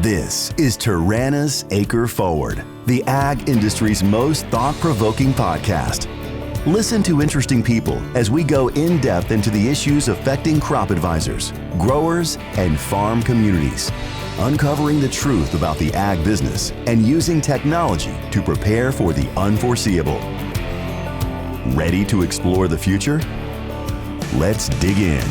This is Tirana's AcreForward, the ag industry's most thought-provoking podcast. Listen to interesting people as we go in-depth into the issues affecting crop advisors, growers, and farm communities, uncovering the truth about the ag business and using technology to prepare for the unforeseeable. Ready to explore the future? Let's dig in.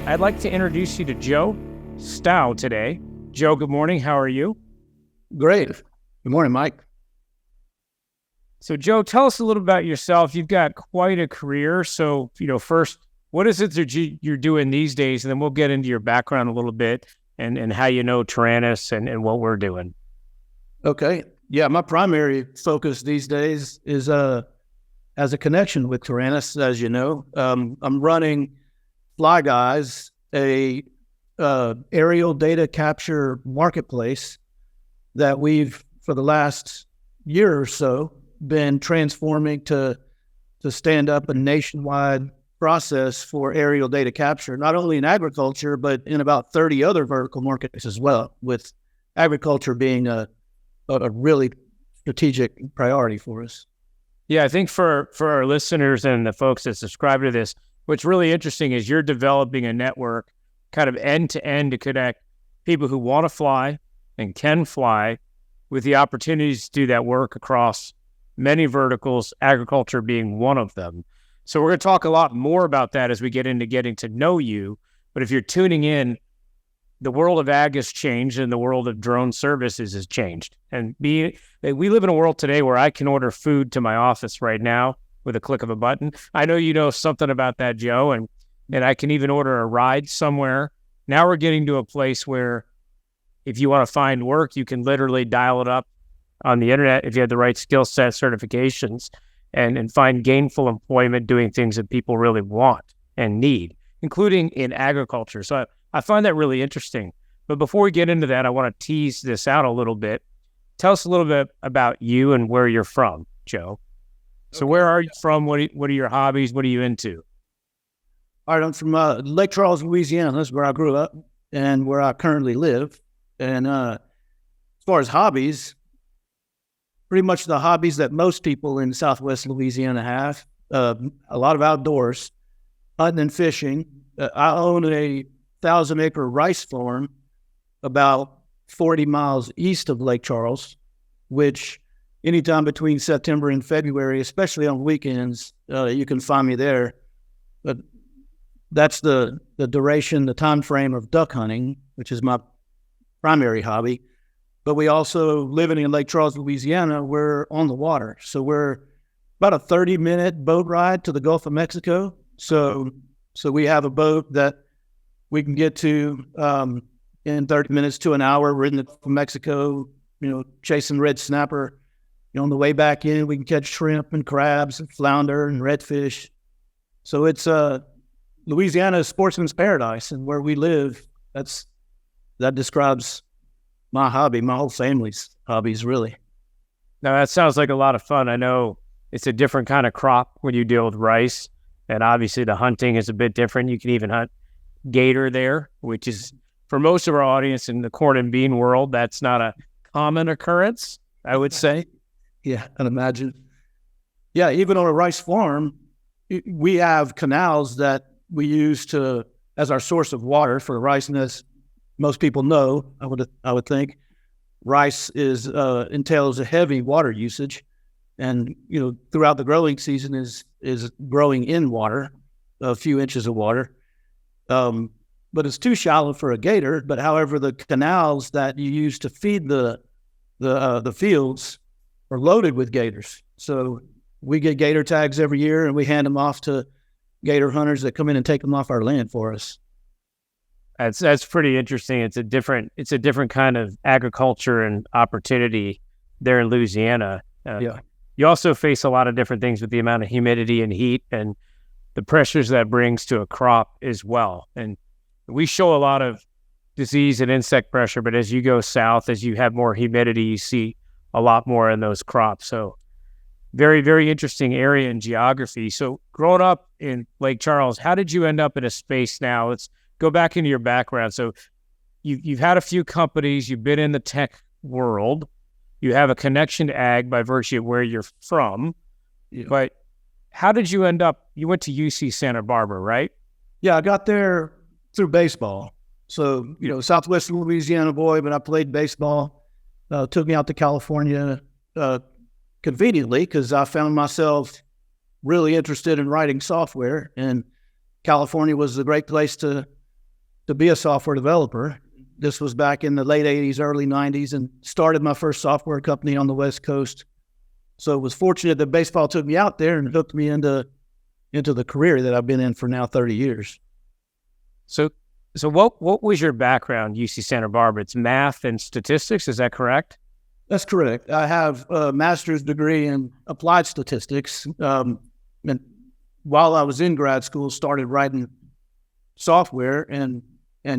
I'd like to introduce you to Joe Stough today. Joe, good morning. How are you? Great. Good morning, Mike. So, Joe, tell us a little about yourself. You've got quite a career. So, first, what is it that you're doing these days? And then we'll get into your background a little bit and how you know Tyrannus and what we're doing. Okay. Yeah, my primary focus these days is as a connection with Tyrannus, as you know. I'm running Fly Guys, a aerial data capture marketplace that we've, for the last year or so, been transforming to stand up a nationwide process for aerial data capture, not only in agriculture, but in about 30 other vertical markets as well, with agriculture being a really strategic priority for us. Yeah, I think for our listeners and the folks that subscribe to this, what's really interesting is you're developing a network kind of end-to-end to connect people who want to fly and can fly with the opportunities to do that work across many verticals, agriculture being one of them. So we're going to talk a lot more about that as we get into getting to know you. But if you're tuning in, the world of ag has changed and the world of drone services has changed. And we live in a world today where I can order food to my office right now with a click of a button. I know you know something about that, Joe, and I can even order a ride somewhere. Now we're getting to a place where if you want to find work, you can literally dial it up on the internet if you have the right skill set, certifications, and find gainful employment doing things that people really want and need, including in agriculture. So I find that really interesting. But before we get into that, I want to tease this out a little bit. Tell us a little bit about you and where you're from, Joe. So where are you from? What are your hobbies? What are you into? All right, I'm from Lake Charles, Louisiana. That's where I grew up and where I currently live. And as far as hobbies, pretty much the hobbies that most people in Southwest Louisiana have. A lot of outdoors, hunting and fishing. I own a 1,000-acre rice farm about 40 miles east of Lake Charles, which anytime between September and February, especially on weekends, you can find me there. But that's the duration, the time frame of duck hunting, which is my primary hobby. But we also, living in Lake Charles, Louisiana, we're on the water. So we're about a 30-minute boat ride to the Gulf of Mexico. So we have a boat that we can get to in 30 minutes to an hour. We're in the Gulf of Mexico, chasing red snapper. On the way back in, we can catch shrimp and crabs and flounder and redfish. So it's Louisiana's sportsman's paradise, and where we live, that describes my hobby, my whole family's hobbies, really. Now, that sounds like a lot of fun. I know it's a different kind of crop when you deal with rice, and obviously the hunting is a bit different. You can even hunt gator there, which is, for most of our audience in the corn and bean world, that's not a common occurrence, I would say. Yeah, I can imagine. Yeah, even on a rice farm, we have canals that we use as our source of water for rice. And as most people know, I would think, rice entails a heavy water usage, and throughout the growing season is growing in water, a few inches of water, but it's too shallow for a gator. But however, the canals that you use to feed the fields are loaded with gators. So we get gator tags every year, and we hand them off to gator hunters that come in and take them off our land for us. That's pretty interesting. It's a different kind of agriculture and opportunity there in Louisiana. Yeah. You also face a lot of different things with the amount of humidity and heat and the pressures that brings to a crop as well. And we show a lot of disease and insect pressure, but as you go south, as you have more humidity, you see a lot more in those crops. So very, very interesting area in geography. So growing up in Lake Charles, how did you end up in a space now? Let's go back into your background. So you've had a few companies, you've been in the tech world, you have a connection to ag by virtue of where you're from. Yeah. But how did you end up? You went to UC Santa Barbara, right? Yeah, I got there through baseball. So, Southwestern Louisiana boy, but I played baseball. Took me out to California conveniently because I found myself really interested in writing software, and California was a great place to be a software developer. This was back in the late 80s, early 90s, and started my first software company on the West Coast. So it was fortunate that baseball took me out there and hooked me into the career that I've been in for now 30 years. So what was your background, UC Santa Barbara? It's math and statistics, is that correct? That's correct. I have a master's degree in applied statistics. And while I was in grad school, started writing software and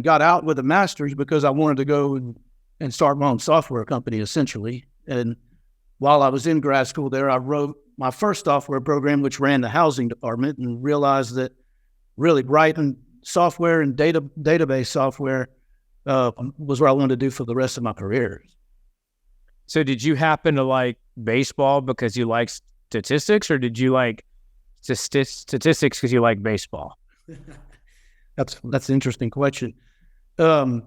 got out with a master's because I wanted to go and start my own software company, essentially. And while I was in grad school there, I wrote my first software program, which ran the housing department, and realized that really writing software and database software was what I wanted to do for the rest of my career. So did you happen to like baseball because you like statistics, or did you like statistics because you like baseball? That's an interesting question. Well,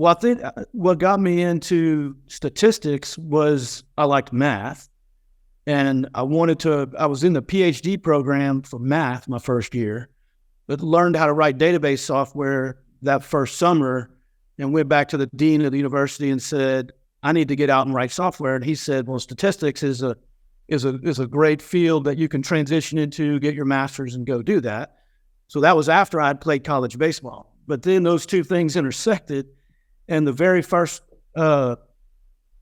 I think what got me into statistics was I liked math, and I was in the PhD program for math my first year, but learned how to write database software that first summer, and went back to the dean of the university and said, I need to get out and write software. And he said, well, statistics is a great field that you can transition into, get your master's and go do that. So that was after I'd played college baseball. But then those two things intersected, and the very first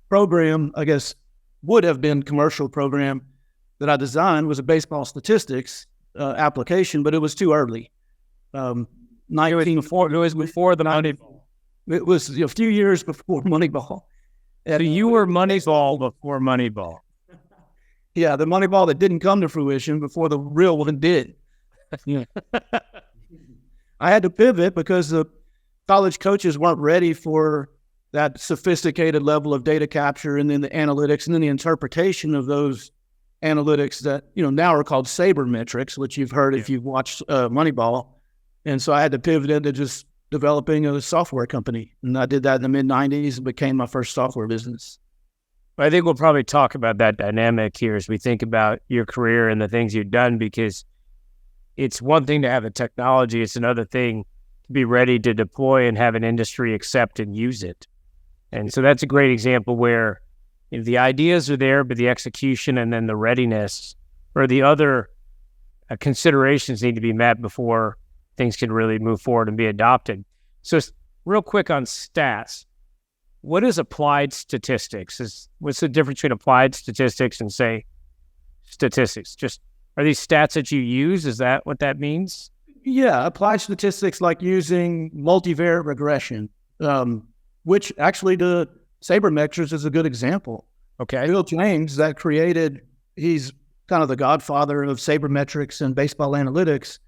program, I guess, would have been commercial program that I designed was a baseball statistics application, but it was too early. It was before the Moneyball. It was a few years before Moneyball. So you were Moneyball before Moneyball. Yeah, the Moneyball that didn't come to fruition before the real one did. Yeah. I had to pivot because the college coaches weren't ready for that sophisticated level of data capture, and then the analytics, and then the interpretation of those analytics that now are called sabermetrics, which you've heard if you've watched Moneyball. And so I had to pivot into just developing a software company, and I did that in the mid-90s and became my first software business. I think we'll probably talk about that dynamic here as we think about your career and the things you've done, because it's one thing to have the technology, it's another thing to be ready to deploy and have an industry accept and use it. And so that's a great example where the ideas are there, but the execution and then the readiness or the other considerations need to be met before things can really move forward and be adopted. So real quick on stats, what is applied statistics? What's the difference between applied statistics and, say, statistics? Just are these stats that you use? Is that what that means? Yeah, applied statistics like using multivariate regression, which actually the sabermetrics is a good example. Okay. Bill James he's kind of the godfather of sabermetrics and baseball analytics,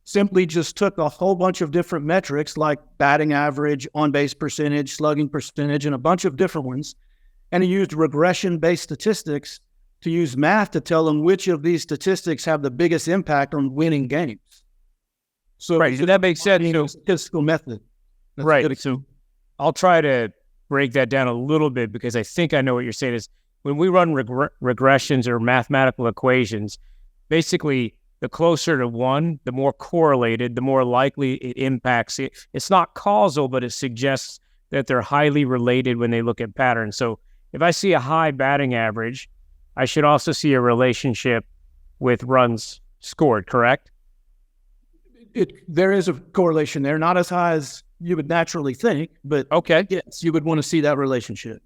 simply just took a whole bunch of different metrics like batting average, on-base percentage, slugging percentage, and a bunch of different ones, and he used regression-based statistics to use math to tell them which of these statistics have the biggest impact on winning games. So, right, so that makes sense. Statistical method. That's right. So I'll try to break that down a little bit, because I think I know what you're saying is when we run regressions or mathematical equations, basically the closer to one, the more correlated, the more likely it impacts it. It's not causal, but it suggests that they're highly related when they look at patterns. So if I see a high batting average, I should also see a relationship with runs scored, correct? There is a correlation there, not as high as you would naturally think, but okay, yes, you would want to see that relationship.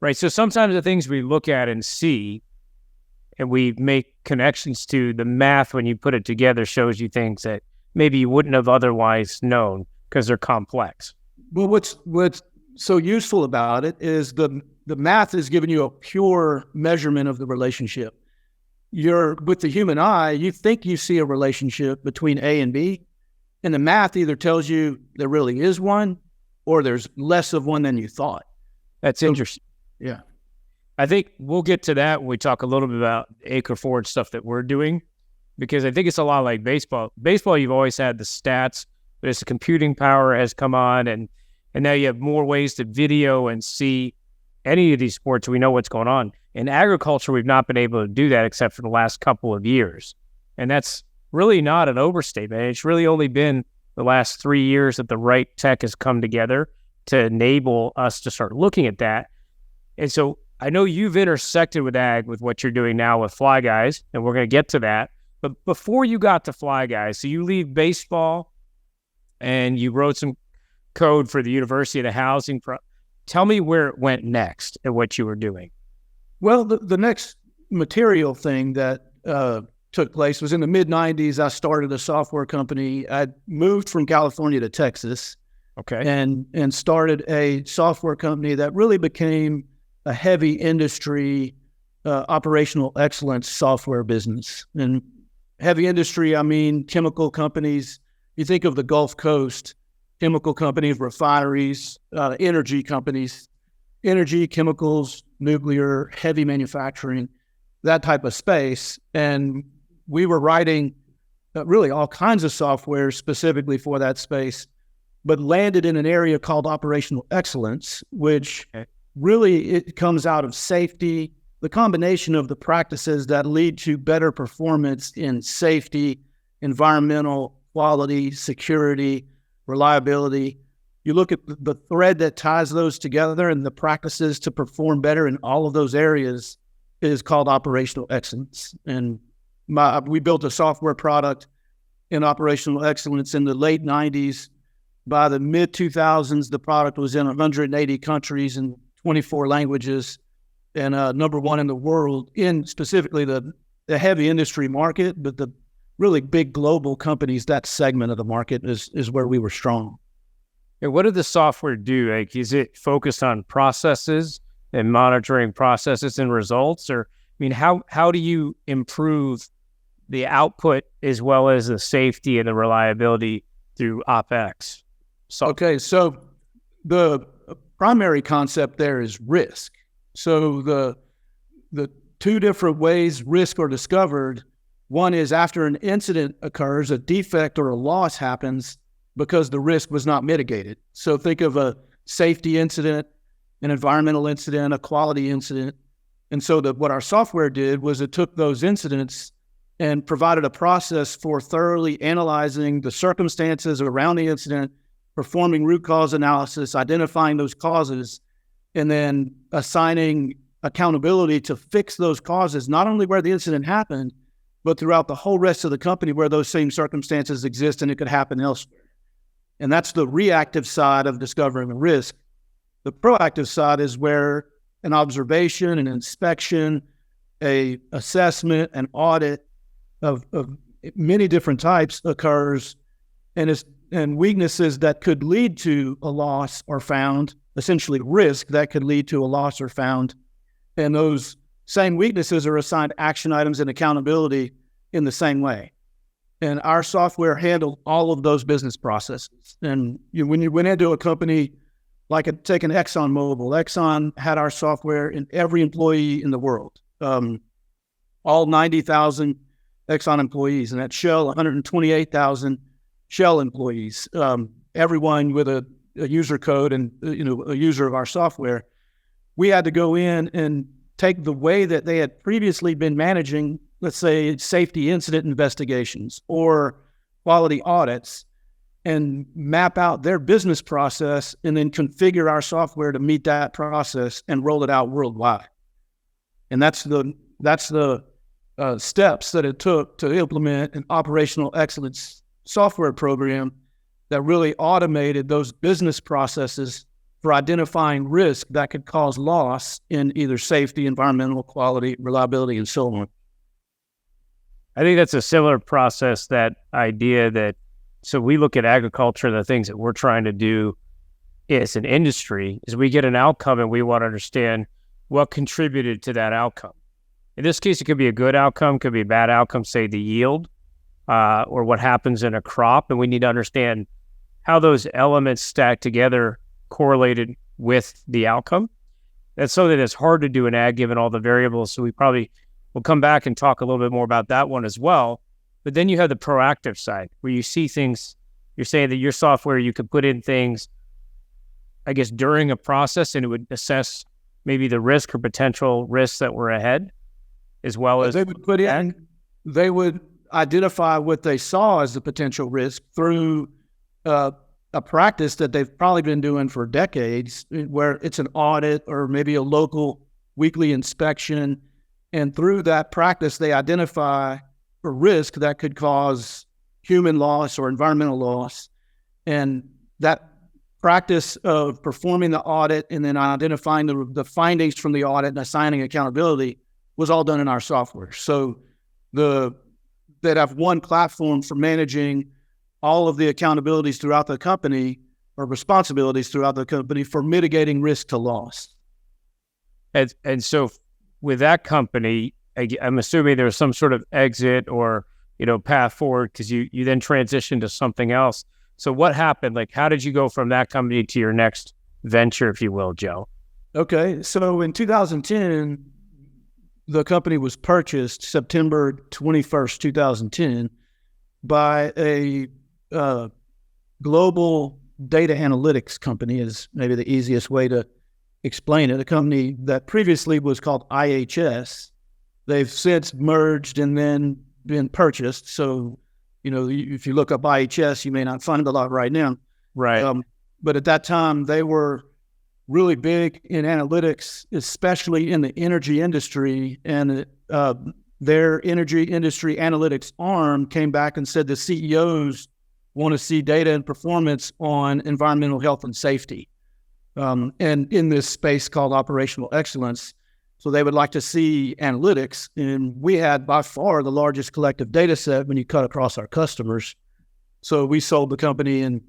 Right. So sometimes the things we look at and see, and we make connections to, the math when you put it together shows you things that maybe you wouldn't have otherwise known because they're complex. Well, what's so useful about it is the math is giving you a pure measurement of the relationship. With the human eye, you think you see a relationship between A and B, and the math either tells you there really is one, or there's less of one than you thought. That's interesting. Yeah. I think we'll get to that when we talk a little bit about AcreForward stuff that we're doing, because I think it's a lot like baseball. Baseball, you've always had the stats, but as the computing power has come on, and now you have more ways to video and see any of these sports, we know what's going on. In agriculture, we've not been able to do that except for the last couple of years. And that's really not an overstatement. It's really only been the last 3 years that the right tech has come together to enable us to start looking at that. And so I know you've intersected with ag with what you're doing now with Fly Guys, and we're going to get to that. But before you got to Fly Guys, so you leave baseball and you wrote some code for the University of the Housing. Tell me where it went next and what you were doing. Well, the next material thing that took place was in the mid-'90s. I started a software company. I moved from California to Texas, and started a software company that really became a heavy industry operational excellence software business. And heavy industry, I mean chemical companies. You think of the Gulf Coast, chemical companies, refineries, energy companies, energy, chemicals, nuclear, heavy manufacturing, that type of space. And we were writing really all kinds of software specifically for that space, but landed in an area called operational excellence, which really it comes out of safety, the combination of the practices that lead to better performance in safety, environmental, quality, security, reliability. You look at the thread that ties those together, and the practices to perform better in all of those areas is called operational excellence. And we built a software product in operational excellence in the late 90s. By the mid 2000s, the product was in 180 countries and 24 languages, and number one in the world in specifically the heavy industry market, but the really big global companies, that segment of the market is where we were strong. And what did the software do? Like, is it focused on processes and monitoring processes and results? Or, I mean, how do you improve the output as well as the safety and the reliability through OpEx? Okay, so the primary concept there is risk. So the two different ways risk are discovered. One is after an incident occurs, a defect or a loss happens because the risk was not mitigated. So think of a safety incident, an environmental incident, a quality incident. And so what our software did was it took those incidents and provided a process for thoroughly analyzing the circumstances around the incident, performing root cause analysis, identifying those causes, and then assigning accountability to fix those causes, not only where the incident happened, but throughout the whole rest of the company where those same circumstances exist and it could happen elsewhere. And that's the reactive side of discovering a risk. The proactive side is where an observation, an inspection, a assessment, an audit of many different types occurs, and weaknesses that could lead to a loss are found, essentially risk that could lead to a loss are found. And those same weaknesses are assigned action items and accountability in the same way. And our software handled all of those business processes. And when you went into a company, take an ExxonMobil, Exxon had our software in every employee in the world, all 90,000 Exxon employees, and at Shell, 128,000 Shell employees, everyone with a user code and a user of our software. We had to go in and take the way that they had previously been managing, let's say, safety incident investigations or quality audits, and map out their business process and then configure our software to meet that process and roll it out worldwide. And that's the steps that it took to implement an operational excellence software program that really automated those business processes for identifying risk that could cause loss in either safety, environmental, quality, reliability, and so on. I think that's a similar process, that idea that, so we look at agriculture, the things that we're trying to do as an industry is we get an outcome and we want to understand what contributed to that outcome. In this case, it could be a good outcome, could be a bad outcome, say the yield, or what happens in a crop. And we need to understand how those elements stack together correlated with the outcome. That's something that's hard to do in ag given all the variables. So we probably will come back and talk a little bit more about that one as well. But then you have the proactive side where you see things. You're saying that your software, you could put in things, I guess, during a process, and it would assess maybe the risk or potential risks that were ahead, as well as they would put in, they would identify what they saw as the potential risk through a practice that they've probably been doing for decades, where it's an audit or maybe a local weekly inspection. And through that practice, they identify a risk that could cause human loss or environmental loss. And that practice of performing the audit and then identifying the findings from the audit and assigning accountability was all done in our software. So they'd have one platform for managing all of the accountabilities throughout the company or responsibilities throughout the company for mitigating risk to loss. And so with that company, I'm assuming there was some sort of exit or, path forward, because you then transitioned to something else. So what happened? Like, how did you go from that company to your next venture, if you will, Joe? Okay. So in 2010, the company was purchased September 21st, 2010 by a global data analytics company, is maybe the easiest way to explain it. A company that previously was called IHS. They've since merged and then been purchased. So, if you look up IHS, you may not find a lot right now. Right. But at that time, they were really big in analytics, especially in the energy industry. And their energy industry analytics arm came back and said the CEOs want to see data and performance on environmental health and safety. And in this space called operational excellence. So they would like to see analytics. And we had by far the largest collective data set when you cut across our customers. So we sold the company in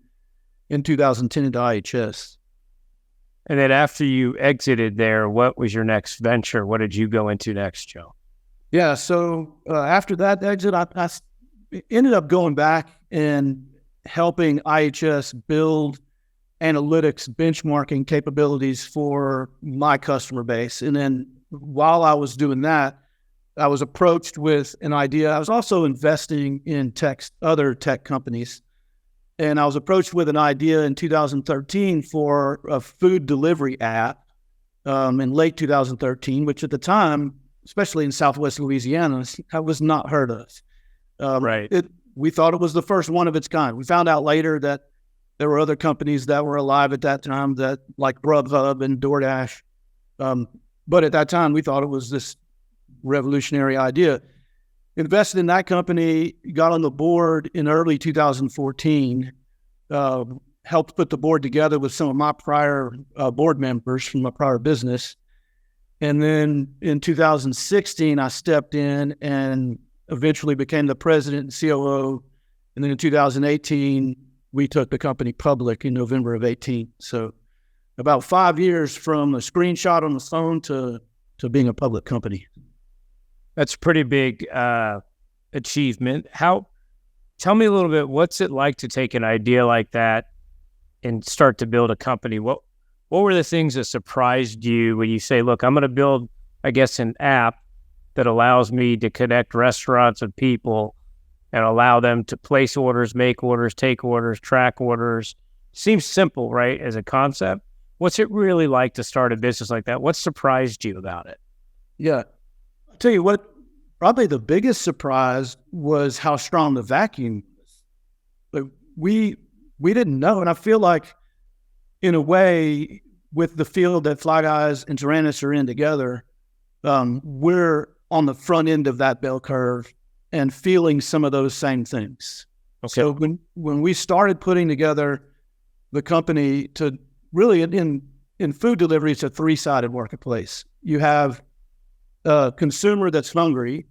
2010 to IHS. And then after you exited there, what was your next venture? What did you go into next, Joe? Yeah, so after that exit, I ended up going back and helping IHS build analytics benchmarking capabilities for my customer base. And then while I was doing that, I was approached with an idea. I was also investing in other tech companies. And I was approached with an idea in 2013 for a food delivery app in late 2013, which at the time, especially in Southwest Louisiana, was not heard of. Right. We thought it was the first one of its kind. We found out later that there were other companies that were alive at that time, that like Grubhub and DoorDash. But at that time, we thought it was this revolutionary idea. Invested in that company, got on the board in early 2014, helped put the board together with some of my prior board members from my prior business. And then in 2016, I stepped in and eventually became the president and COO. And then in 2018, we took the company public in November of 18. So about 5 years from a screenshot on the phone to being a public company. That's a pretty big achievement. Tell me a little bit, what's it like to take an idea like that and start to build a company? What were the things that surprised you when you say, look, I'm going to build, I guess, an app that allows me to connect restaurants with people and allow them to place orders, make orders, take orders, track orders? Seems simple, right, as a concept. What's it really like to start a business like that? What surprised you about it? Yeah. I'll tell you what, probably the biggest surprise was how strong the vacuum was. But we didn't know. And I feel like, in a way, with the field that Fly Guys and Tyrannus are in together, we're on the front end of that bell curve and feeling some of those same things. Okay. So when we started putting together the company to really, in food delivery, it's a three-sided marketplace. You have a consumer that's hungry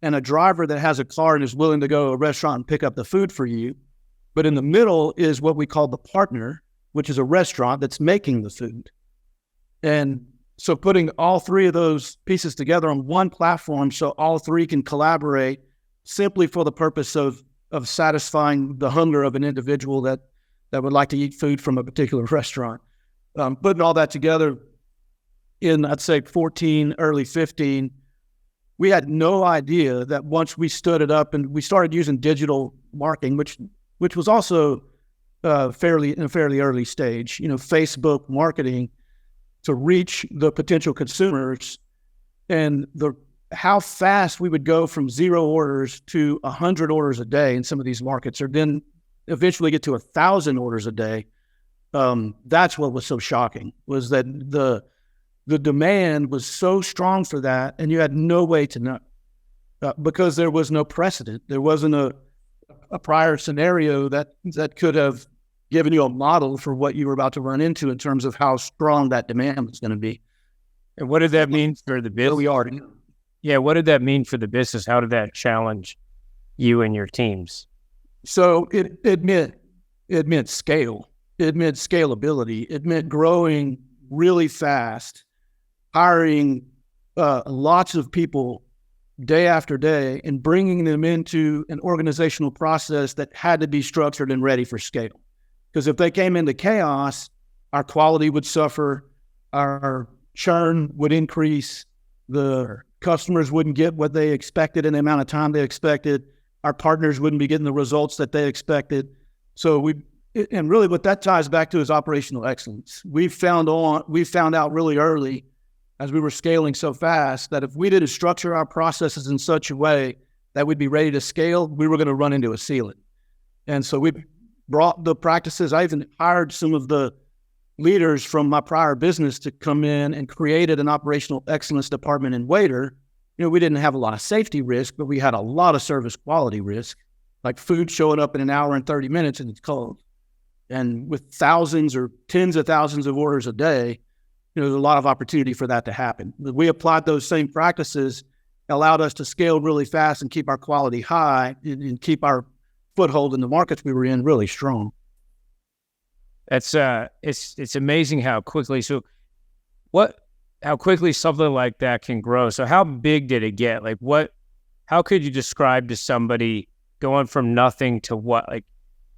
and a driver that has a car and is willing to go to a restaurant and pick up the food for you. But in the middle is what we call the partner, which is a restaurant that's making the food. And so putting all three of those pieces together on one platform so all three can collaborate simply for the purpose of satisfying the hunger of an individual that would like to eat food from a particular restaurant Putting all that together in, I'd say, 14, early 15, we had no idea that once we stood it up and we started using digital marketing, which was also in a fairly early stage, Facebook marketing to reach the potential consumers, and how fast we would go from 0 orders to 100 orders a day in some of these markets, or then eventually get to 1,000 orders a day. That's what was so shocking, was that the demand was so strong for that, and you had no way to know because there was no precedent. There wasn't a prior scenario that could have given you a model for what you were about to run into in terms of how strong that demand was going to be. And what did that mean for the business? We are. Yeah, what did that mean for the business? How did that challenge you and your teams? So it meant scale. It meant scalability. It meant growing really fast, hiring lots of people day after day, and bringing them into an organizational process that had to be structured and ready for scale. Because if they came into chaos, our quality would suffer, our churn would increase, the customers wouldn't get what they expected in the amount of time they expected, our partners wouldn't be getting the results that they expected. And really what that ties back to is operational excellence. We found out really early, as we were scaling so fast, that if we didn't structure our processes in such a way that we'd be ready to scale, we were going to run into a ceiling. And so we brought the practices. I even hired some of the leaders from my prior business to come in and created an operational excellence department in Waiter. We didn't have a lot of safety risk, but we had a lot of service quality risk, like food showing up in an hour and 30 minutes and it's cold. And with thousands or tens of thousands of orders a day, there's a lot of opportunity for that to happen. We applied those same practices, allowed us to scale really fast and keep our quality high and keep our foothold in the markets we were in really strong. That's it's amazing how quickly how quickly something like that can grow. So how big did it get? How could you describe to somebody going from nothing to what? Like,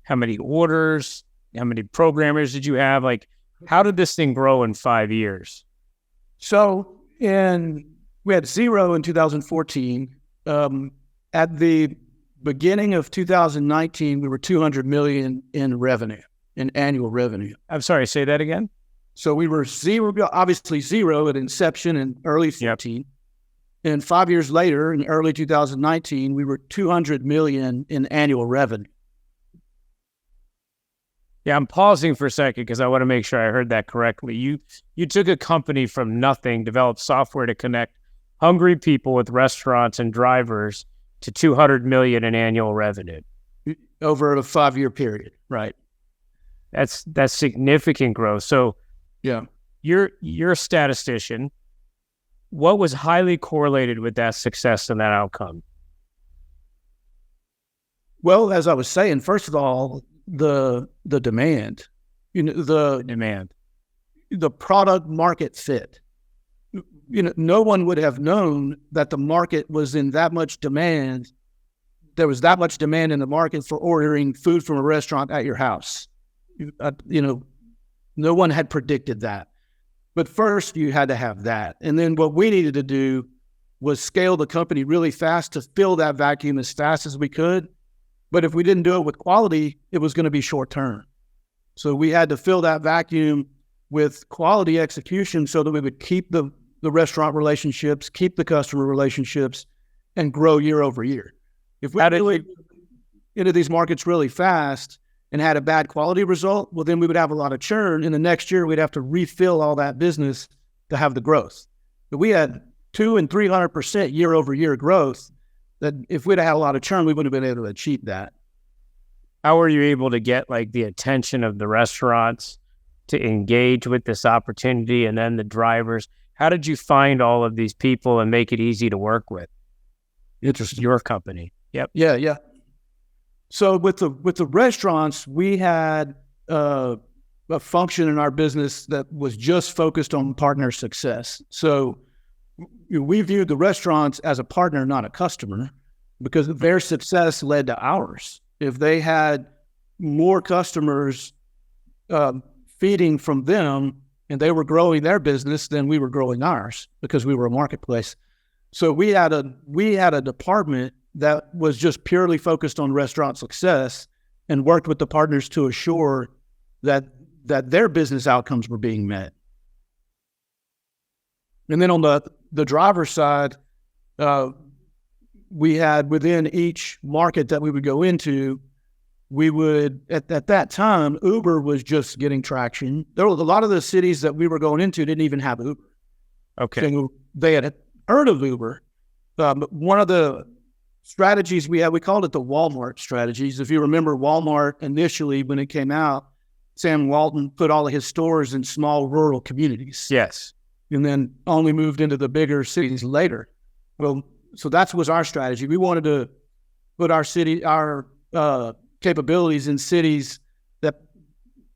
how many orders, how many programmers did you have? Like, how did this thing grow in 5 years? So we had 0 in 2014. At the beginning of 2019, we were $200 million in annual revenue. I'm sorry, say that again? So we were obviously 0 at inception in early 14. Yep. And 5 years later, in early 2019, we were $200 million in annual revenue. Yeah, I'm pausing for a second because I want to make sure I heard that correctly. You took a company from nothing, developed software to connect hungry people with restaurants and drivers to $200 million in annual revenue over a 5-year period, right? That's significant growth. So, yeah, you're a statistician. What was highly correlated with that success and that outcome? Well, as I was saying, first of all, the demand, the product market fit. No one would have known that the market was in that much demand. There was that much demand in the market for ordering food from a restaurant at your house. No one had predicted that. But first, you had to have that. And then what we needed to do was scale the company really fast to fill that vacuum as fast as we could. But if we didn't do it with quality, it was going to be short term. So we had to fill that vacuum with quality execution so that we would keep the restaurant relationships, keep the customer relationships, and grow year over year. If we really into these markets really fast and had a bad quality result, well, then we would have a lot of churn. And the next year, we'd have to refill all that business to have the growth. But we had 200% and 300% year over year growth. That if we'd have had a lot of churn, we wouldn't have been able to achieve that. How were you able to get the attention of the restaurants to engage with this opportunity, and then the drivers? How did you find all of these people and make it easy to work with? Interesting. Your company. Yep. Yeah. So with the restaurants, we had a function in our business that was just focused on partner success. So we viewed the restaurants as a partner, not a customer, because their success led to ours. If they had more customers feeding from them, and they were growing their business, then we were growing ours because we were a marketplace. So we had a department that was just purely focused on restaurant success and worked with the partners to assure that their business outcomes were being met. And then on the driver's side, we had within each market that we would go into, we would, at that time, Uber was just getting traction. There was a lot of the cities that we were going into didn't even have Uber. Okay. So they had heard of Uber. But one of the strategies we had, we called it the Walmart strategies. If you remember Walmart initially, when it came out, Sam Walton put all of his stores in small rural communities. Yes. And then only moved into the bigger cities later. Well, so that was our strategy. We wanted to put our capabilities in cities that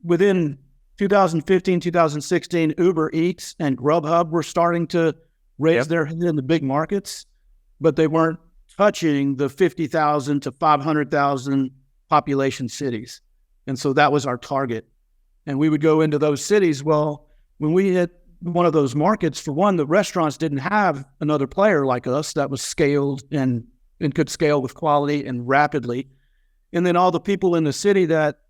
within 2015, 2016, Uber Eats and Grubhub were starting to raise their head in the big markets, but they weren't touching the 50,000 to 500,000 population cities. And so that was our target. And we would go into those cities. Well, when we hit one of those markets, for one, the restaurants didn't have another player like us that was scaled and could scale with quality and rapidly. And then all the people in the city that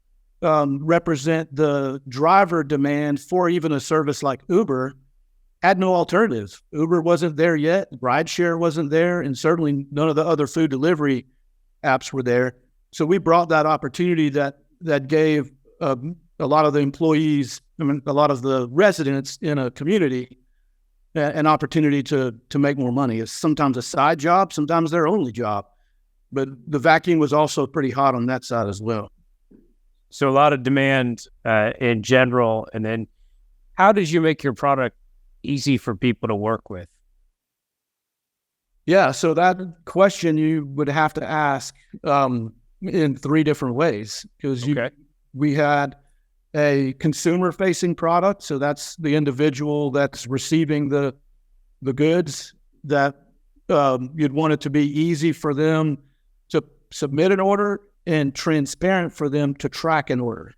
represent the driver demand for even a service like Uber had no alternative. Uber wasn't there yet. Rideshare wasn't there. And certainly none of the other food delivery apps were there. So we brought that opportunity that gave a lot of the employees, a lot of the residents in a community an opportunity to make more money. It's sometimes a side job, sometimes their only job. But the vacuum was also pretty hot on that side as well. So a lot of demand in general. And then how did you make your product easy for people to work with? Yeah, so that question you would have to ask in three different ways, because we had a consumer-facing product, so that's the individual that's receiving the goods, that you'd want it to be easy for them to submit an order and transparent for them to track an order.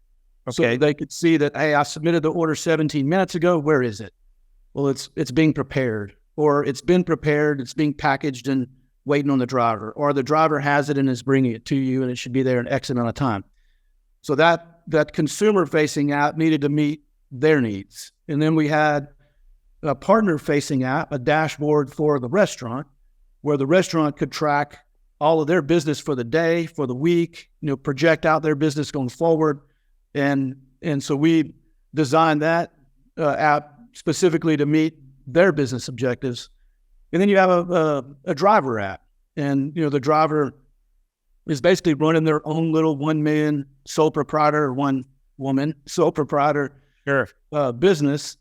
So they could see that, hey, I submitted the order 17 minutes ago, where is it? Well, it's being prepared, or it's been prepared, it's being packaged and waiting on the driver, or the driver has it and is bringing it to you and it should be there in X amount of time. So that consumer-facing app needed to meet their needs. And then we had a partner-facing app, a dashboard for the restaurant, where the restaurant could track all of their business for the day, for the week, project out their business going forward. And so we designed that app specifically to meet their business objectives. And then you have a driver app. And, the driver is basically running their own little one-man sole proprietor or one-woman sole proprietor business.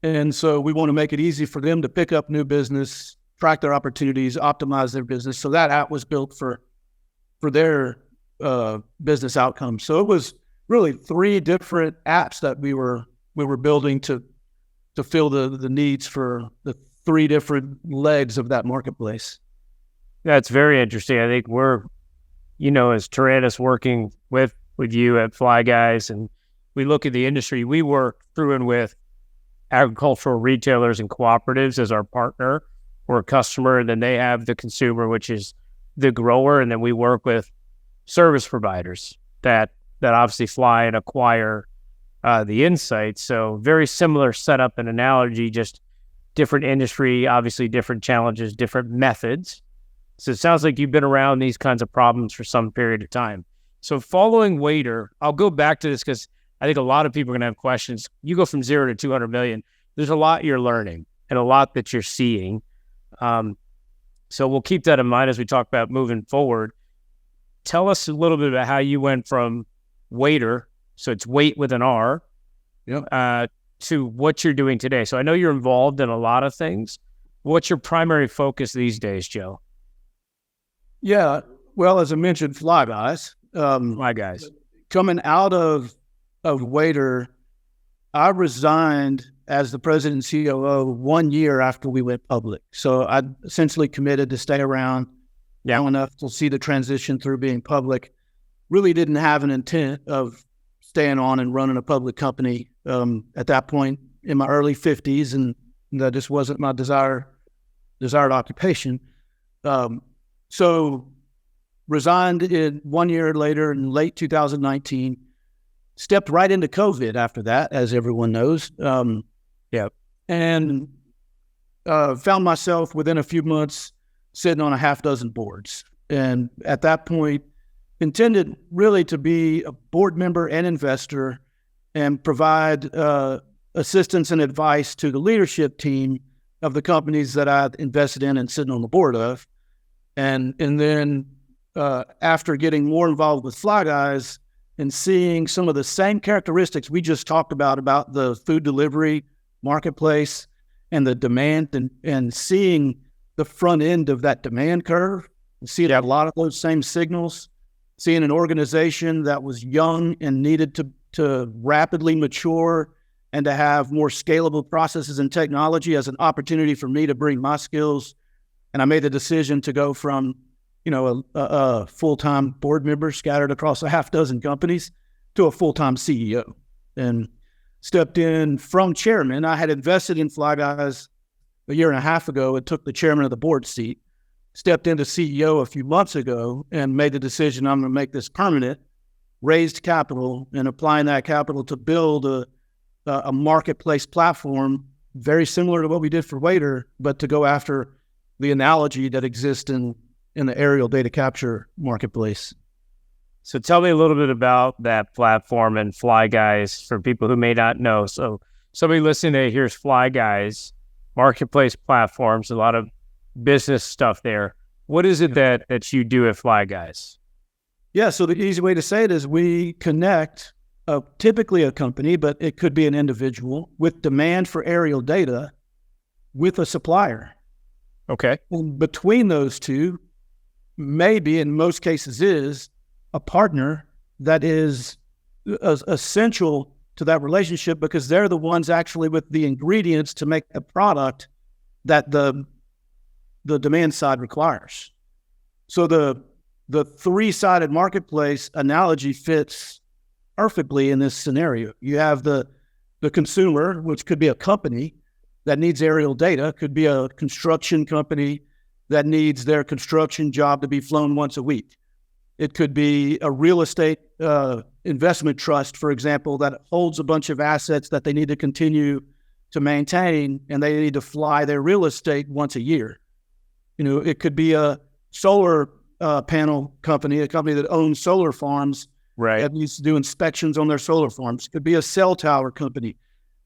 And so we want to make it easy for them to pick up new business, track their opportunities, optimize their business. So that app was built for their business outcomes. So it was really three different apps that we were building to fill the needs for the three different legs of that marketplace. That's very interesting. I think we're, as Tyrannus working with you at Fly Guys, and we look at the industry, we work through and with agricultural retailers and cooperatives as our partner or a customer, and then they have the consumer, which is the grower, and then we work with service providers that obviously fly and acquire the insights. So very similar setup and analogy, just different industry, obviously different challenges, different methods. So it sounds like you've been around these kinds of problems for some period of time. So following Waiter, I'll go back to this because I think a lot of people are going to have questions. You go from 0 to 200 million. There's a lot you're learning and a lot that you're seeing. So we'll keep that in mind as we talk about moving forward. Tell us a little bit about how you went from Waiter, so it's wait with an R, to what you're doing today. So I know you're involved in a lot of things. What's your primary focus these days, Joe? Yeah, well, as I mentioned, Fly Guys. Fly Guys. Coming out of Waiter, I resigned as the president and COO 1 year after we went public. So I essentially committed to stay around long enough to see the transition through being public. Really didn't have an intent of staying on and running a public company at that point. in my early 50s, and that just wasn't my desired occupation. So resigned in 1 year later in late 2019, stepped right into COVID after that, as everyone knows. And found myself within a few months sitting on a half dozen boards. And at that point, intended really to be a board member and investor and provide assistance and advice to the leadership team of the companies that I'd invested in and sitting on the board of. And then after getting more involved with Fly Guys and seeing some of the same characteristics we just talked about the food delivery marketplace and the demand, and seeing the front end of that demand curve, seeing a lot of those same signals, seeing an organization that was young and needed to rapidly mature and to have more scalable processes and technology as an opportunity for me to bring my skills. And I made the decision to go from, a full-time board member scattered across a half dozen companies to a full-time CEO, and stepped in from chairman. I had invested in Fly Guys a year and a half ago and took the chairman of the board seat, stepped into CEO a few months ago and made the decision I'm going to make this permanent, raised capital, and applying that capital to build a marketplace platform very similar to what we did for Waiter, but to go after the analogy that exists in the aerial data capture marketplace. So tell me a little bit about that platform and Fly Guys for people who may not know. So somebody listening to here's Fly Guys, marketplace platforms, a lot of business stuff there. What is it that you do at Fly Guys? Yeah, so the easy way to say it is we connect typically a company, but it could be an individual, with demand for aerial data with a supplier. Okay. And between those two, maybe in most cases is a partner that is essential to that relationship, because they're the ones actually with the ingredients to make the product that the demand side requires. So the three-sided marketplace analogy fits perfectly in this scenario. You have the consumer, which could be a company that needs aerial data, could be a construction company that needs their construction job to be flown once a week. It could be a real estate investment trust, for example, that holds a bunch of assets that they need to continue to maintain, and they need to fly their real estate once a year. It could be a solar panel company, a company that owns solar farms, right, that needs to do inspections on their solar farms. It could be a cell tower company.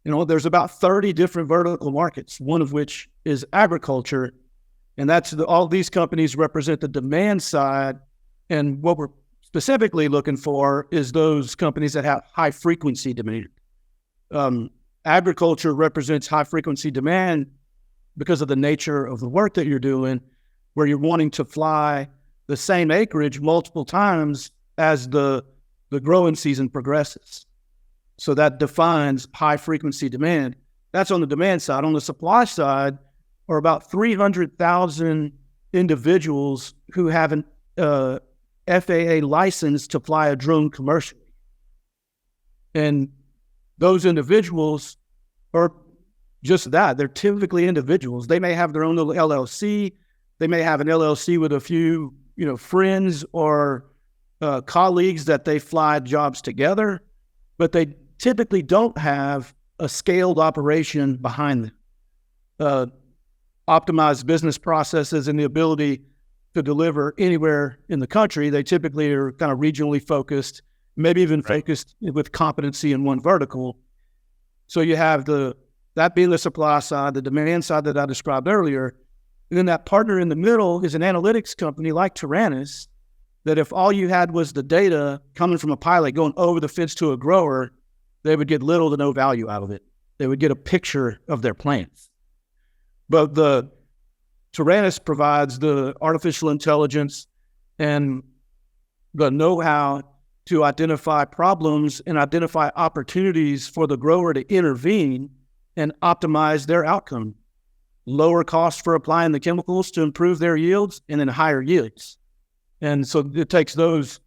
There's about 30 different vertical markets, one of which is agriculture, and all these companies represent the demand side. And what we're specifically looking for is those companies that have high frequency demand. Agriculture represents high frequency demand because of the nature of the work that you're doing, where you're wanting to fly the same acreage multiple times as the growing season progresses. So that defines high frequency demand. That's on the demand side. On the supply side are about 300,000 individuals who have an FAA license to fly a drone commercially. And those individuals are just that. They're typically individuals. They may have their own little LLC. They may have an LLC with a few, friends or colleagues that they fly jobs together, but they typically don't have a scaled operation behind them. Optimized business processes and the ability to deliver anywhere in the country. They typically are kind of regionally focused, maybe even focused with competency in one vertical. So you have that being the supply side, the demand side that I described earlier. And then that partner in the middle is an analytics company like Tyrannus, that if all you had was the data coming from a pilot going over the fence to a grower, they would get little to no value out of it. They would get a picture of their plants. But the Tyrannus provides the artificial intelligence and the know-how to identify problems and identify opportunities for the grower to intervene and optimize their outcome. Lower costs for applying the chemicals to improve their yields, and then higher yields. And so it takes those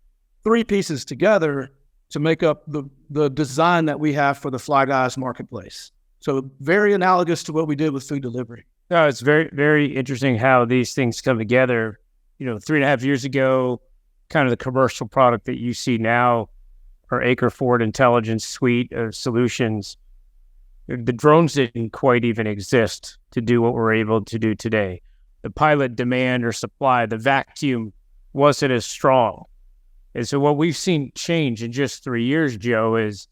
three pieces together to make up the design that we have for the Fly Guys marketplace. So very analogous to what we did with food delivery. No, it's very, very interesting how these things come together. 3.5 years ago, kind of the commercial product that you see now, our AcreForward intelligence suite of solutions, the drones didn't quite even exist to do what we're able to do today. The pilot demand or supply, the vacuum wasn't as strong. And so what we've seen change in just 3 years, Joe, is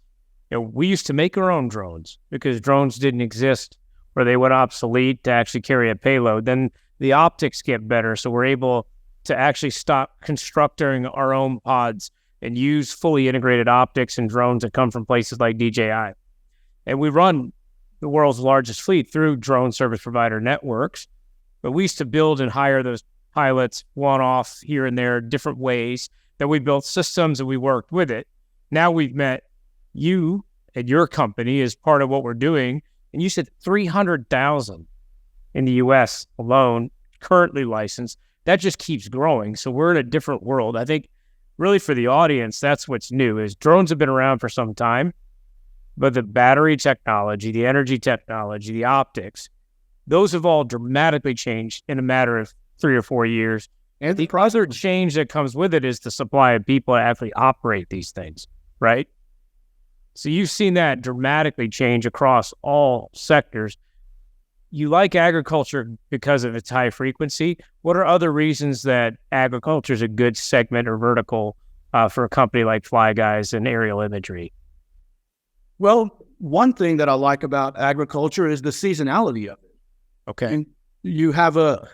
we used to make our own drones because drones didn't exist or they went obsolete to actually carry a payload. Then the optics get better, so we're able to actually stop constructing our own pods and use fully integrated optics and drones that come from places like DJI. And we run the world's largest fleet through drone service provider networks, but we used to build and hire those pilots one-off here and there, different ways that we built systems and we worked with it. Now we've met you and your company as part of what we're doing, and you said 300,000 in the U.S. alone, currently licensed. That just keeps growing. So we're in a different world. I think really for the audience, that's what's new is drones have been around for some time, but the battery technology, the energy technology, the optics, those have all dramatically changed in a matter of 3 or 4 years. And the other change that comes with it is the supply of people to actually operate these things, right? So you've seen that dramatically change across all sectors. You like agriculture because of its high frequency. What are other reasons that agriculture is a good segment or vertical for a company like Fly Guys and aerial imagery? Well, one thing that I like about agriculture is the seasonality of it. Okay. And you have a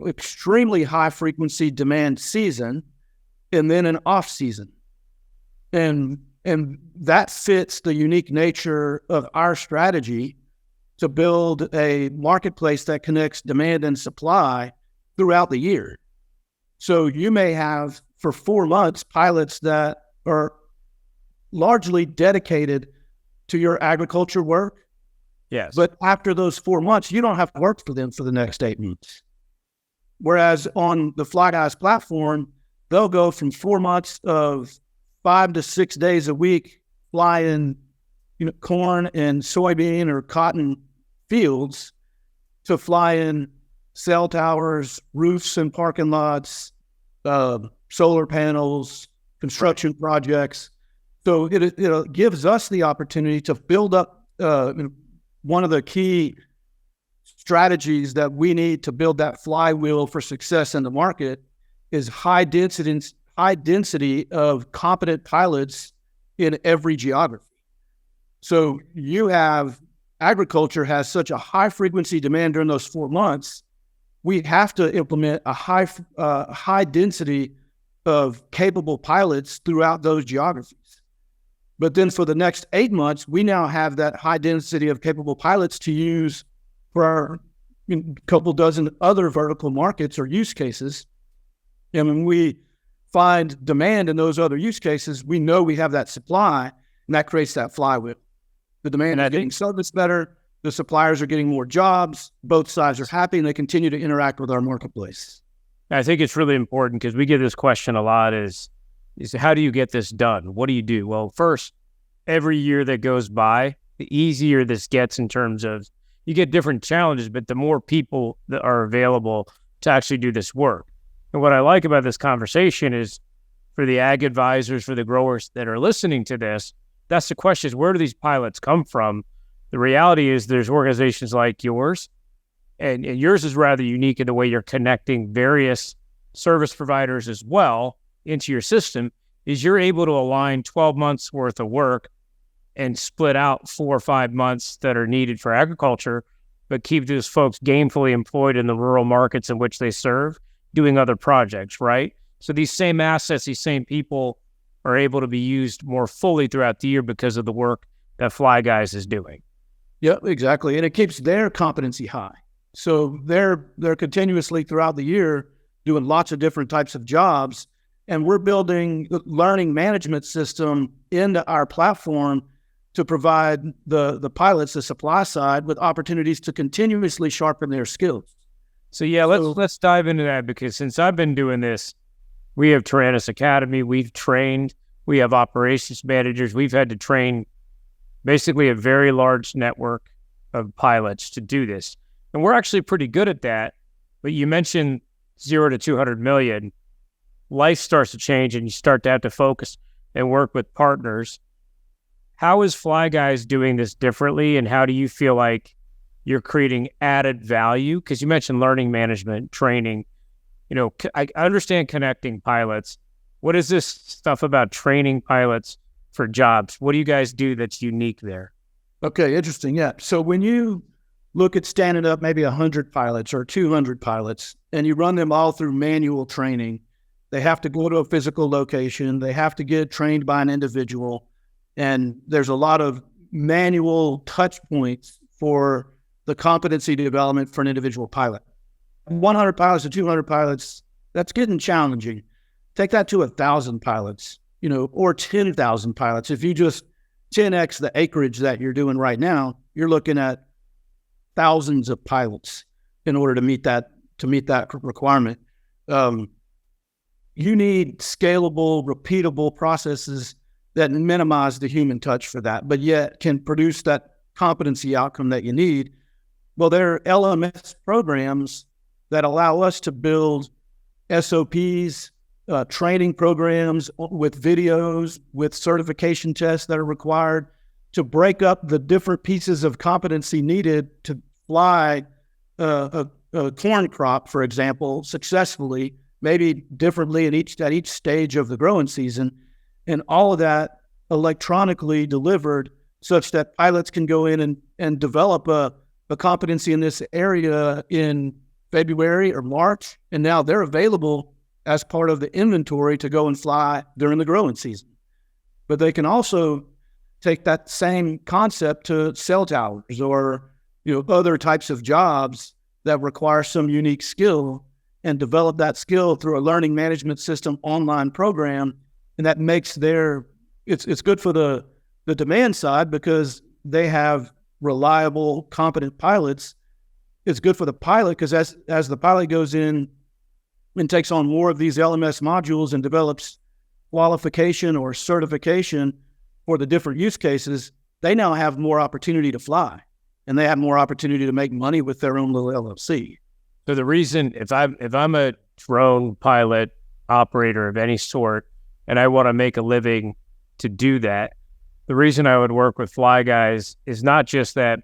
extremely high frequency demand season and then an off season. And that fits the unique nature of our strategy to build a marketplace that connects demand and supply throughout the year. So you may have for 4 months pilots that are largely dedicated to your agriculture work. Yes. But after those 4 months, you don't have to work for them for the next 8 months. Whereas on the Fly Guys platform, they'll go from 4 months of 5 to 6 days a week flying, corn and soybean or cotton fields to flying cell towers, roofs and parking lots, solar panels, construction projects. So it gives us the opportunity to build up one of the key strategies that we need to build that flywheel for success in the market is high density of competent pilots in every geography. So agriculture has such a high frequency demand during those 4 months. We have to implement a high density of capable pilots throughout those geographies. But then for the next 8 months, we now have that high density of capable pilots to use for our couple dozen other vertical markets or use cases. And when we find demand in those other use cases, we know we have that supply, and that creates that flywheel. The demand is getting service better, the suppliers are getting more jobs, both sides are happy, and they continue to interact with our marketplace. I think it's really important because we get this question a lot is how do you get this done? What do you do? Well, first, every year that goes by, the easier this gets in terms of you get different challenges, but the more people that are available to actually do this work. And what I like about this conversation is for the ag advisors, for the growers that are listening to this, that's the question is where do these pilots come from? The reality is there's organizations like yours, and yours is rather unique in the way you're connecting various service providers as well into your system, is you're able to align 12 months worth of work and split out 4 or 5 months that are needed for agriculture, but keep those folks gainfully employed in the rural markets in which they serve, doing other projects, right? So these same assets, these same people are able to be used more fully throughout the year because of the work that Fly Guys is doing. Yeah, exactly. And it keeps their competency high. So they're continuously throughout the year doing lots of different types of jobs. And we're building the learning management system into our platform to provide the pilots, the supply side, with opportunities to continuously sharpen their skills. So let's dive into that, because since I've been doing this, we have Tyrannus Academy, we've trained, we have operations managers, we've had to train basically a very large network of pilots to do this. And we're actually pretty good at that. But you mentioned 0 to 200 million. Life starts to change and you start to have to focus and work with partners. How is Fly Guys doing this differently, and how do you feel like you're creating added value? Because you mentioned learning management, training. I understand connecting pilots. What is this stuff about training pilots for jobs? What do you guys do that's unique there? Okay, interesting. Yeah. So when you look at standing up maybe 100 pilots or 200 pilots, and you run them all through manual training, they have to go to a physical location. They have to get trained by an individual. And there's a lot of manual touch points for the competency development for an individual pilot. 100 pilots to 200 pilots, that's getting challenging. Take that to 1,000 pilots, or 10,000 pilots. If you just 10x the acreage that you're doing right now, you're looking at thousands of pilots in order to meet that requirement. You need scalable, repeatable processes that minimize the human touch for that, but yet can produce that competency outcome that you need. Well, there are LMS programs that allow us to build SOPs, training programs with videos, with certification tests that are required to break up the different pieces of competency needed to fly a corn crop, for example, successfully, maybe differently at each stage of the growing season, and all of that electronically delivered such that pilots can go in and develop a competency in this area in February or March, and now they're available as part of the inventory to go and fly during the growing season. But they can also take that same concept to cell towers or other types of jobs that require some unique skill and develop that skill through a learning management system online program. And that makes it's good for the demand side because they have reliable, competent pilots. It's good for the pilot because as the pilot goes in and takes on more of these LMS modules and develops qualification or certification for the different use cases, they now have more opportunity to fly, and they have more opportunity to make money with their own little LLC. So the reason, if I'm a drone pilot operator of any sort, and I want to make a living to do that, the reason I would work with Fly Guys is not just that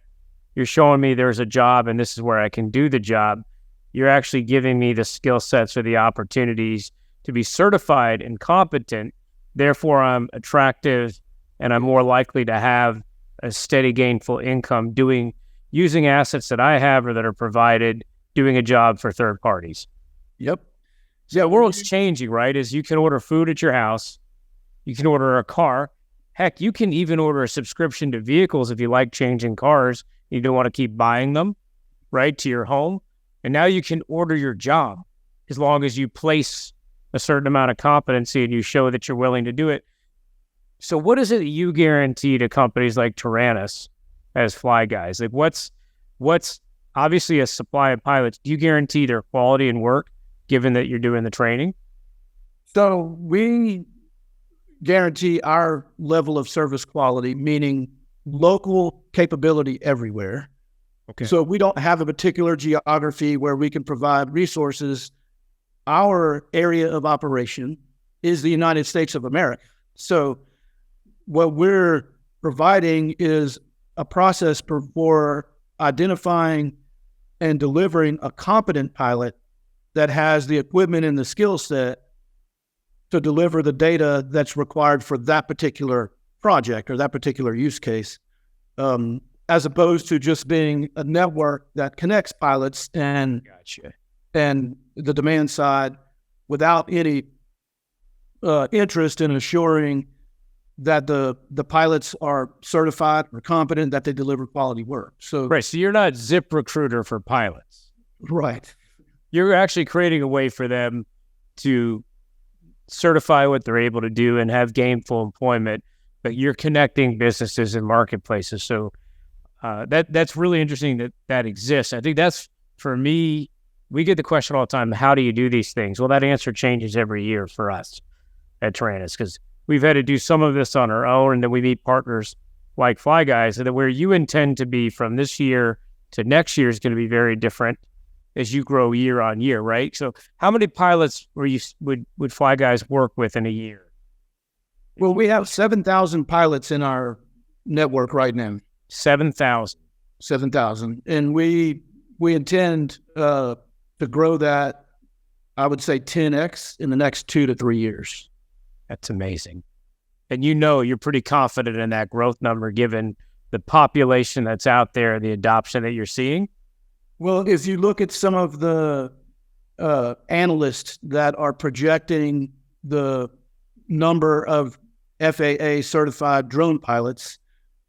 you're showing me there's a job and this is where I can do the job. You're actually giving me the skill sets or the opportunities to be certified and competent. Therefore, I'm attractive and I'm more likely to have a steady, gainful income using assets that I have or that are provided, doing a job for third parties. Yep. So the world's changing, right? As you can order food at your house, you can order a car. Heck, you can even order a subscription to vehicles if you like changing cars. You don't want to keep buying them, right, to your home. And now you can order your job as long as you place a certain amount of competency and you show that you're willing to do it. So what is it that you guarantee to companies like Taranis as Fly Guys? Like what's obviously a supply of pilots? Do you guarantee their quality and work given that you're doing the training? So we guarantee our level of service quality, meaning local capability everywhere. Okay. So we don't have a particular geography where we can provide resources. Our area of operation is the United States of America. So what we're providing is a process for identifying and delivering a competent pilot that has the equipment and the skill set to deliver the data that's required for that particular project or that particular use case, as opposed to just being a network that connects pilots and the demand side without any interest in assuring that the pilots are certified or competent, that they deliver quality work. So right. So you're not ZipRecruiter for pilots. Right. You're actually creating a way for them to certify what they're able to do and have gainful employment, but you're connecting businesses and marketplaces. So that's really interesting that exists. I think that's, for me, we get the question all the time, how do you do these things? Well, that answer changes every year for us at Taranis because we've had to do some of this on our own, and then we meet partners like Fly Guys, and that where you intend to be from this year to next year is going to be very different as you grow year on year, right? So how many pilots would Fly Guys work with in a year? Well, we have 7,000 pilots in our network right now. 7,000. 7,000. And we intend to grow that, I would say 10x in the next 2 to 3 years. That's amazing. And you're pretty confident in that growth number given the population that's out there, the adoption that you're seeing? Well, if you look at some of the analysts that are projecting the number of FAA certified drone pilots,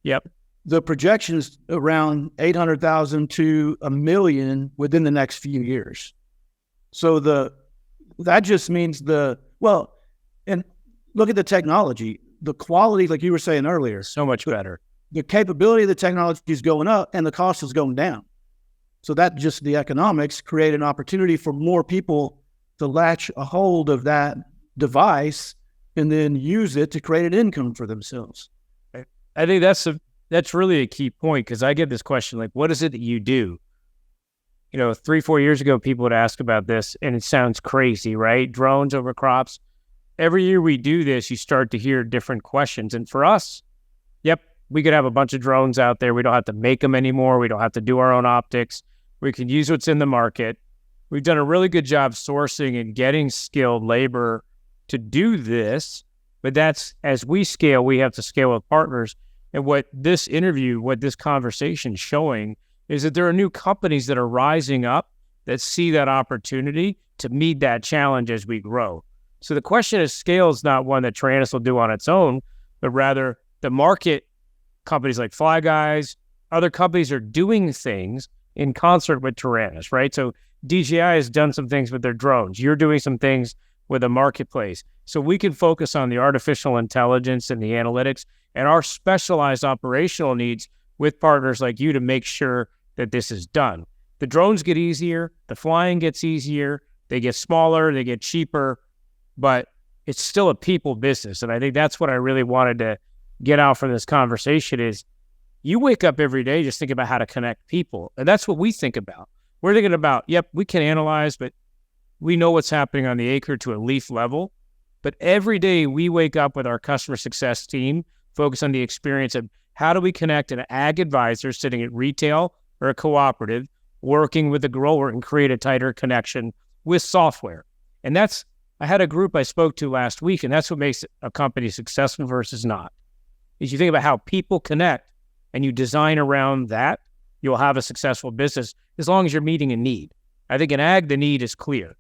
yep, the projection is around 800,000 to 1 million within the next few years. So that just means and look at the technology, the quality, like you were saying earlier. So much better. The capability of the technology is going up and the cost is going down. So that just the economics create an opportunity for more people to latch a hold of that device and then use it to create an income for themselves. I think that's really a key point, because I get this question, like, what is it that you do? 3-4 years ago, people would ask about this, and it sounds crazy, right? Drones over crops. Every year we do this, you start to hear different questions. And for us, yep, we could have a bunch of drones out there. We don't have to make them anymore. We don't have to do our own optics. We can use what's in the market. We've done a really good job sourcing and getting skilled labor to do this. But that's, as we scale, we have to scale with partners. And what this conversation showing is that there are new companies that are rising up that see that opportunity to meet that challenge as we grow. So the question is, scale is not one that Taranis will do on its own, but rather the market, companies like Fly Guys, other companies are doing things in concert with Taranis, right? So DJI has done some things with their drones. You're doing some things with a marketplace. So we can focus on the artificial intelligence and the analytics and our specialized operational needs with partners like you to make sure that this is done. The drones get easier, the flying gets easier, they get smaller, they get cheaper, but it's still a people business. And I think that's what I really wanted to get out from this conversation is you wake up every day just thinking about how to connect people. And that's what we think about. We're thinking about, yep, we can analyze, but we know what's happening on the acre to a leaf level. But every day we wake up with our customer success team, focus on the experience of how do we connect an ag advisor sitting at retail or a cooperative, working with the grower and create a tighter connection with software. And I had a group I spoke to last week, and that's what makes a company successful versus not. Is you think about how people connect and you design around that, you'll have a successful business as long as you're meeting a need. I think in ag, the need is clear.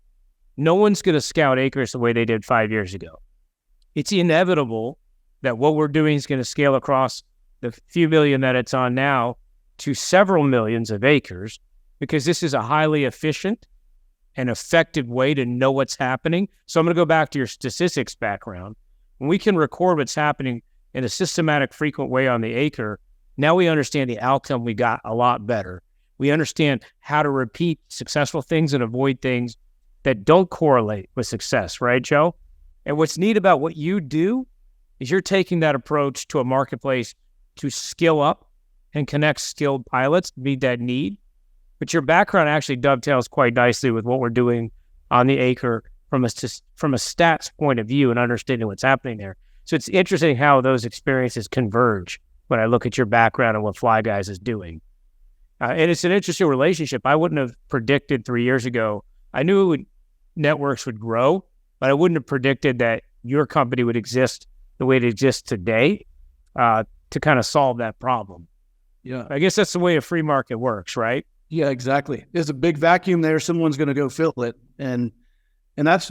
No one's going to scout acres the way they did 5 years ago. It's inevitable that what we're doing is going to scale across the few million that it's on now to several millions of acres, because this is a highly efficient and effective way to know what's happening. So I'm going to go back to your statistics background. When we can record what's happening in a systematic, frequent way on the acre, now we understand the outcome we got a lot better. We understand how to repeat successful things and avoid things that don't correlate with success, right, Joe? And what's neat about what you do is you're taking that approach to a marketplace to skill up and connect skilled pilots to meet that need. But your background actually dovetails quite nicely with what we're doing on the acre from a stats point of view and understanding what's happening there. So it's interesting how those experiences converge when I look at your background and what Fly Guys is doing. And it's an interesting relationship. I wouldn't have predicted 3 years ago. I knew networks would grow, but I wouldn't have predicted that your company would exist the way it exists today to kind of solve that problem. Yeah. I guess that's the way a free market works, right? Yeah, exactly. There's a big vacuum there. Someone's going to go fill it. And that's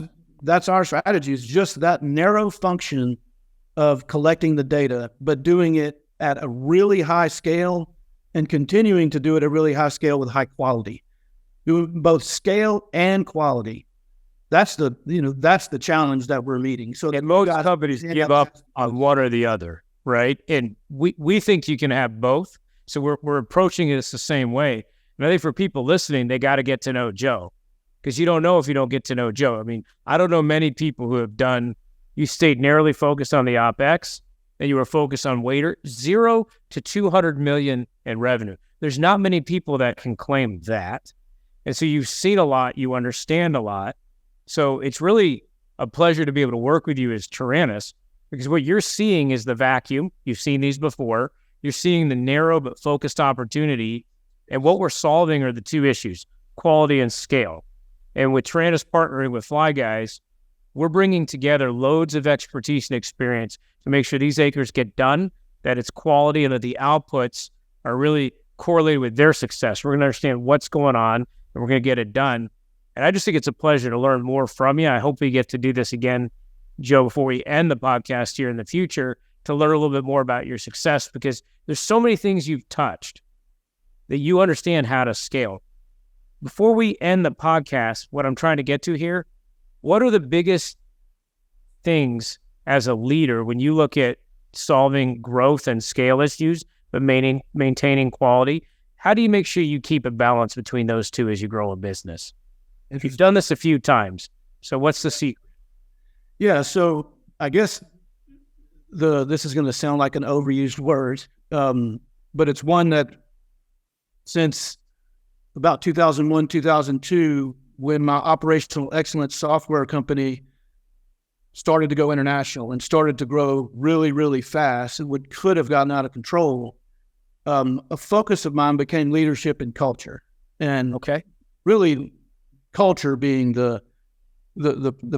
our strategy, is just that narrow function of collecting the data, but doing it at a really high scale and continuing to do it at a really high scale with high quality. Doing both scale and quality. That's the challenge that we're meeting. So and most companies give up on one or the other, right? And we think you can have both. So we're approaching this the same way. And I think for people listening, they got to get to know Joe, because you don't know if you don't get to know Joe. I mean, I don't know many people who have you stayed narrowly focused on the OpEx, and you were focused on waiter, 0 to 200 million in revenue. There's not many people that can claim that. And so you've seen a lot, you understand a lot. So it's really a pleasure to be able to work with you as Tyrannus, because what you're seeing is the vacuum. You've seen these before. You're seeing the narrow but focused opportunity. And what we're solving are the two issues, quality and scale. And with Tyrannus partnering with Fly Guys, we're bringing together loads of expertise and experience to make sure these acres get done, that it's quality, and that the outputs are really correlated with their success. We're going to understand what's going on, and we're going to get it done. And I just think it's a pleasure to learn more from you. I hope we get to do this again, Joe, before we end the podcast here in the future, to learn a little bit more about your success, because there's so many things you've touched that you understand how to scale. Before we end the podcast, what I'm trying to get to here, what are the biggest things as a leader when you look at solving growth and scale issues, but maintaining quality? How do you make sure you keep a balance between those two as you grow a business? You've done this a few times. So what's the secret? Yeah, so I guess this is going to sound like an overused word, but it's one that since about 2001, 2002, when my operational excellence software company started to go international and started to grow really, really fast, and could have gotten out of control, a focus of mine became leadership and culture. And really culture being the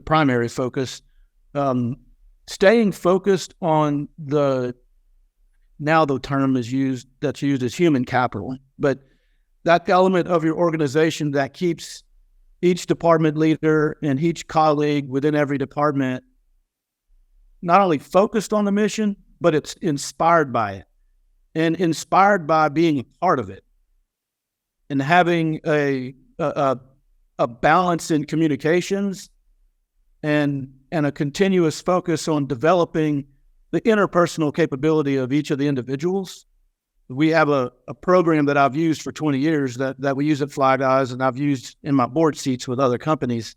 primary focus, staying focused on now the term that's used as human capital, but that element of your organization that keeps each department leader and each colleague within every department not only focused on the mission, but it's inspired by it and inspired by being a part of it, and having a balance in communications and a continuous focus on developing the interpersonal capability of each of the individuals. We have a program that I've used for 20 years that we use at Fly Guys, and I've used in my board seats with other companies,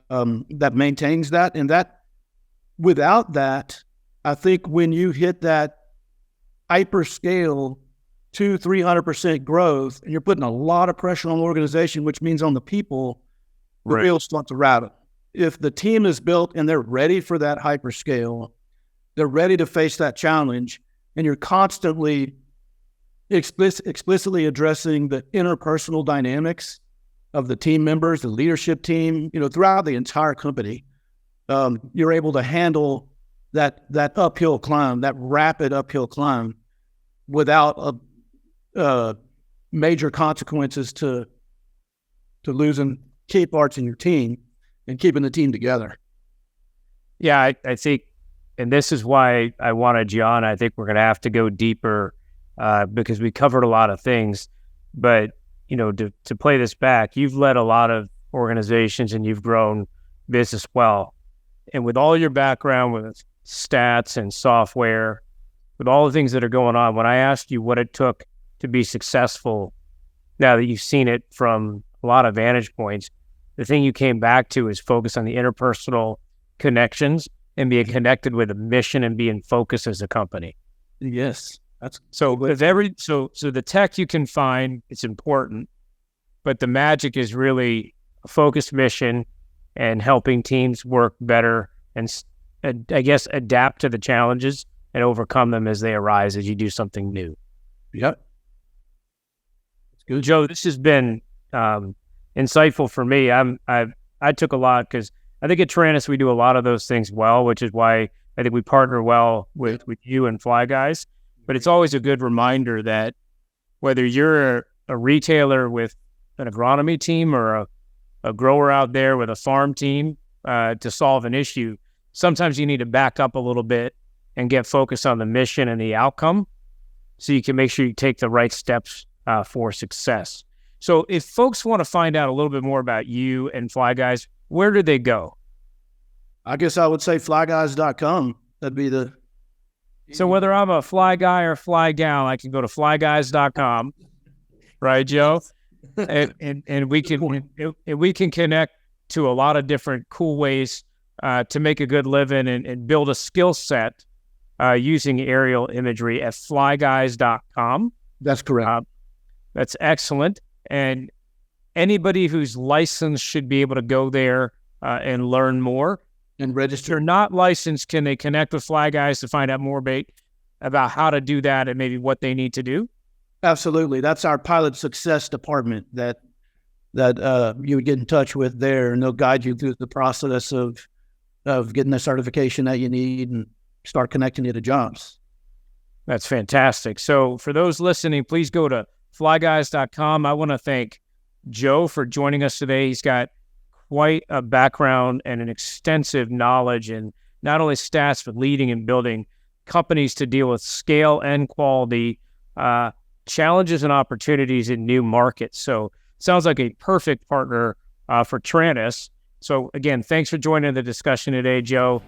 that maintains that. And that, without that, I think when you hit that hyper scale 200-300% growth, and you're putting a lot of pressure on the organization, which means on the people, the wheels start to rattle. If the team is built and they're ready for that hyper scale, they're ready to face that challenge, and you're constantly explicitly addressing the interpersonal dynamics of the team members, the leadership team, throughout the entire company, you're able to handle that uphill climb, that rapid uphill climb, without major consequences to losing key parts in your team and keeping the team together. Yeah, I think, and this is why I wanted you on. I think we're going to have to go deeper, because we covered a lot of things. But, to play this back, you've led a lot of organizations and you've grown business well. And with all your background with stats and software, with all the things that are going on, when I asked you what it took to be successful, now that you've seen it from a lot of vantage points, the thing you came back to is focus on the interpersonal connections and being connected with a mission and being focused as a company. Yes. So the tech you can find, it's important, but the magic is really a focused mission and helping teams work better and I guess adapt to the challenges and overcome them as they arise as you do something new. Yep. That's good. Joe, this has been insightful for me. I took a lot, because I think at Tyrannus we do a lot of those things well, which is why I think we partner well with you and Fly Guys. But it's always a good reminder that whether you're a retailer with an agronomy team or a grower out there with a farm team to solve an issue, sometimes you need to back up a little bit and get focused on the mission and the outcome so you can make sure you take the right steps for success. So if folks want to find out a little bit more about you and Fly Guys, where do they go? I guess I would say flyguys.com. That'd be the... So whether I'm a fly guy or fly gal, I can go to flyguys.com, right, Joe? And we can connect to a lot of different cool ways to make a good living and build a skill set using aerial imagery at flyguys.com. That's correct. That's excellent. And anybody who's licensed should be able to go there and learn more. And If register. they're not licensed, can they connect with Fly Guys to find out more about how to do that and maybe what they need to do? Absolutely. That's our pilot success department that you would get in touch with there, and they'll guide you through the process of getting the certification that you need and start connecting you to jobs. That's fantastic. So for those listening, please go to flyguys.com. I want to thank Joe for joining us today. He's got quite a background and an extensive knowledge in not only stats, but leading and building companies to deal with scale and quality, challenges and opportunities in new markets. So sounds like a perfect partner for Trantis. So again, thanks for joining the discussion today, Joe.